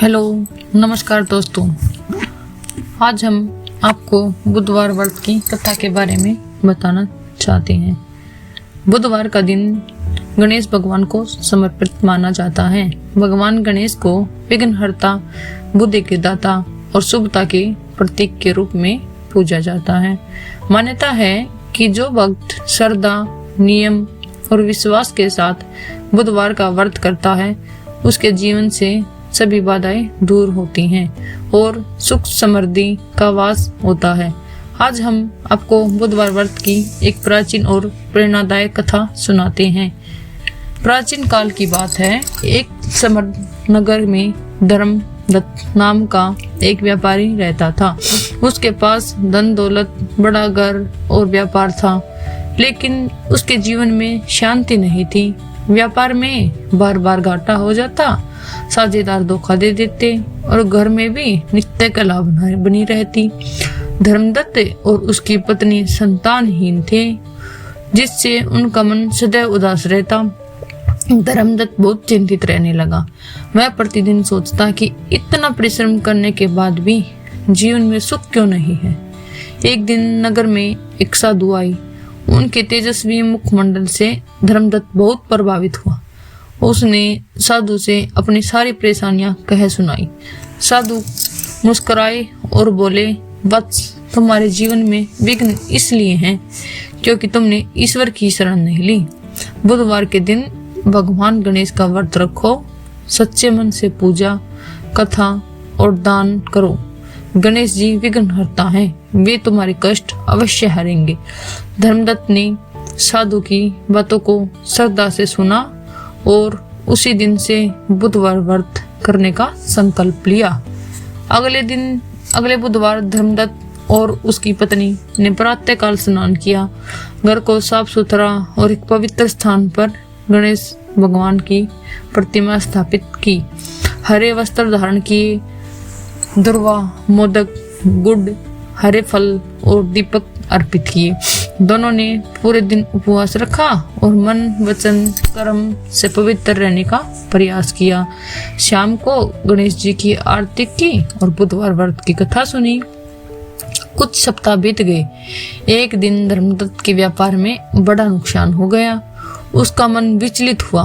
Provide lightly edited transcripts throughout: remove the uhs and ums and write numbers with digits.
Hello, नमस्कार दोस्तों। आज हम आपको बुधवार व्रत की कथा के बारे में बताना चाहते हैं। बुधवार का दिन गणेश भगवान को समर्पित माना जाता है। भगवान गणेश को विघ्नहर्ता, बुद्धि के दाता और शुभता के प्रतीक के रूप में पूजा जाता है। मान्यता है कि जो भक्त श्रद्धा, नियम और विश्वास के साथ बुधवार का व्रत करता है, उसके जीवन से सभी बाधाएं दूर होती हैं और सुख समृद्धि का वास होता है। आज हम आपको बुधवार व्रत की एक प्राचीन और प्रेरणादायक कथा सुनाते हैं। प्राचीन काल की बात है। एक समर्थ नगर में धर्मदत्त नाम का एक व्यापारी रहता था। उसके पास धन दौलत, बड़ा घर और व्यापार था, लेकिन उसके जीवन में शांति नहीं थी। व्यापार में बार बार घाटा हो जाता, साझेदार धोखा दे देते और घर में भी नित्य कलह बनी रहती। धर्मदत्त और उसकी पत्नी संतानहीन थे, जिससे उनका मन सदैव उदास रहता। धर्मदत्त बहुत चिंतित रहने लगा। वह प्रतिदिन सोचता कि इतना परिश्रम करने के बाद भी जीवन में सुख क्यों नहीं है। एक दिन नगर में एक साधु आई। उनके तेजस्वी मुखमंडल से धर्मदत्त बहुत प्रभावित हुआ। उसने साधु से अपनी सारी परेशानियां कह सुनाई। साधु मुस्कुराए और बोले, वत्स, तुम्हारे जीवन में विघ्न इसलिए हैं क्योंकि तुमने ईश्वर की शरण नहीं ली। बुधवार के दिन भगवान गणेश का व्रत रखो, सच्चे मन से पूजा, कथा और दान करो। गणेश जी विघ्नहर्ता हैं, वे तुम्हारे कष्ट अवश्य हरेंगे। धर्मदत्त ने साधु की बातों को श्रद्धा से सुना और उसी दिन से बुधवार व्रत करने का संकल्प लिया। अगले बुधवार धर्मदत्त और उसकी पत्नी ने प्रातःकाल स्नान किया, घर को साफ सुथरा और एक पवित्र स्थान पर गणेश भगवान की प्रतिमा स्थापित की। हरे वस्त्र धारण किए, दुर्वा, मोदक, गुड़, हरे फल और दीपक अर्पित किए। दोनों ने पूरे दिन उपवास रखा और मन, वचन, कर्म से पवित्र रहने का प्रयास किया। शाम को गणेश जी की आरती की और बुधवार व्रत की कथा सुनी। कुछ सप्ताह बीत गए। एक दिन धर्मदत्त के व्यापार में बड़ा नुकसान हो गया। उसका मन विचलित हुआ।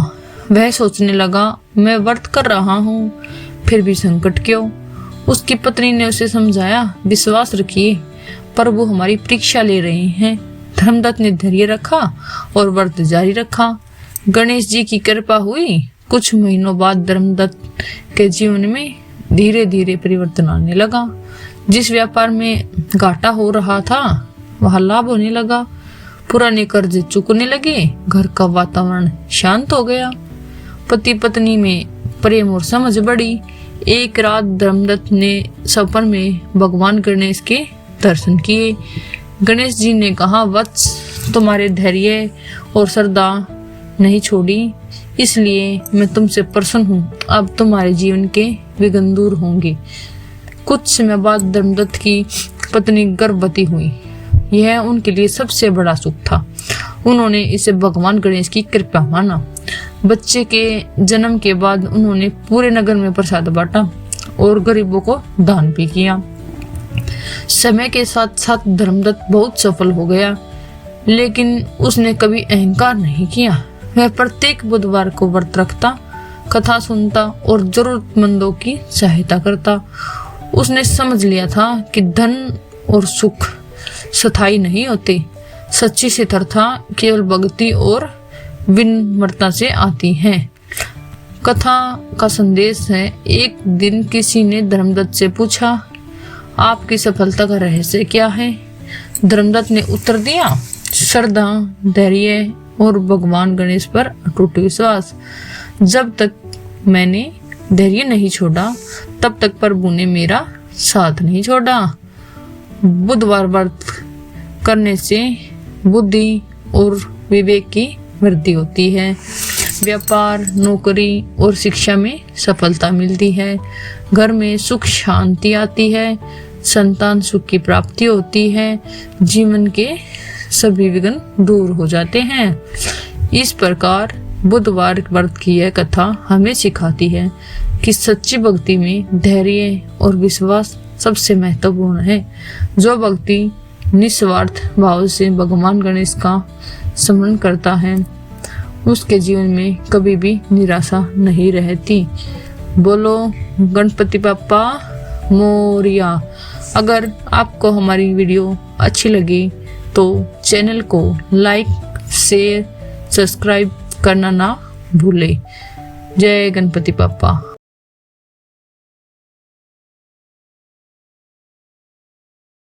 वह सोचने लगा, मैं व्रत कर रहा हूँ, फिर भी संकट क्यों। उसकी पत्नी ने उसे समझाया, विश्वास रखिए, प्रभु हमारी परीक्षा ले रहे हैं। धर्मदत्त ने धैर्य रखा और व्रत जारी रखा। गणेश जी की कृपा हुई। कुछ महीनों बाद धर्मदत्त के जीवन में धीरे धीरे परिवर्तन आने लगा। जिस व्यापार में घाटा हो रहा था, वहां लाभ होने लगा। पुराने कर्ज चुकने लगे। घर का वातावरण शांत हो गया। पति पत्नी में प्रेम और समझ बढ़ी। एक रात धर्मदत्त ने सपन में भगवान गणेश के दर्शन किए। गणेश जी ने कहा, वत्स, तुम्हारे धैर्य और श्रद्धा नहीं छोड़ी, इसलिए मैं तुमसे प्रसन्न हूँ। अब तुम्हारे जीवन के विघ्न दूर होंगे। कुछ समय बाद धर्मदत्त की पत्नी गर्भवती हुई। यह उनके लिए सबसे बड़ा सुख था। उन्होंने इसे भगवान गणेश की कृपा माना। बच्चे के जन्म के बाद उन्होंने पूरे नगर में प्रसाद बांटा और गरीबों को दान भी किया। समय के साथ साथ धर्मदत्त बहुत सफल हो गया, लेकिन उसने कभी अहंकार नहीं किया। वह प्रत्येक बुधवार को व्रत रखता, कथा सुनता और जरूरतमंदों की सहायता करता। उसने समझ लिया था कि धन और सुख स्थायी नहीं होते। सच्ची स्थिरता केवल भक्ति और विनम्रता से आती है। कथा का संदेश है, एक दिन किसी ने धर्मदत्त से पूछा, आपकी सफलता का रहस्य क्या है। धर्मदत्त ने उत्तर दिया, श्रद्धा, धैर्य और भगवान गणेश पर अटूट विश्वास। जब तक मैंने धैर्य नहीं छोड़ा, तब तक प्रभु ने मेरा साथ नहीं छोड़ा। बुधवार व्रत करने से बुद्धि और विवेक की वृद्धि होती है। व्यापार, नौकरी और शिक्षा में सफलता मिलती है। घर में सुख शांति आती है। संतान सुख की प्राप्ति होती है। जीवन के सभी विघ्न दूर हो जाते हैं। इस प्रकार बुधवार व्रत की यह कथा हमें सिखाती है कि सच्ची भक्ति में धैर्य और विश्वास सबसे महत्वपूर्ण है। जो भक्ति निस्वार्थ भाव से भगवान गणेश का स्मरण करता है उसके जीवन में कभी भी निराशा नहीं रहती। बोलो गणपति बप्पा मोरिया। अगर आपको हमारी वीडियो अच्छी लगी तो चैनल को लाइक शेयर सब्सक्राइब करना ना भूले। जय गणपति बप्पा।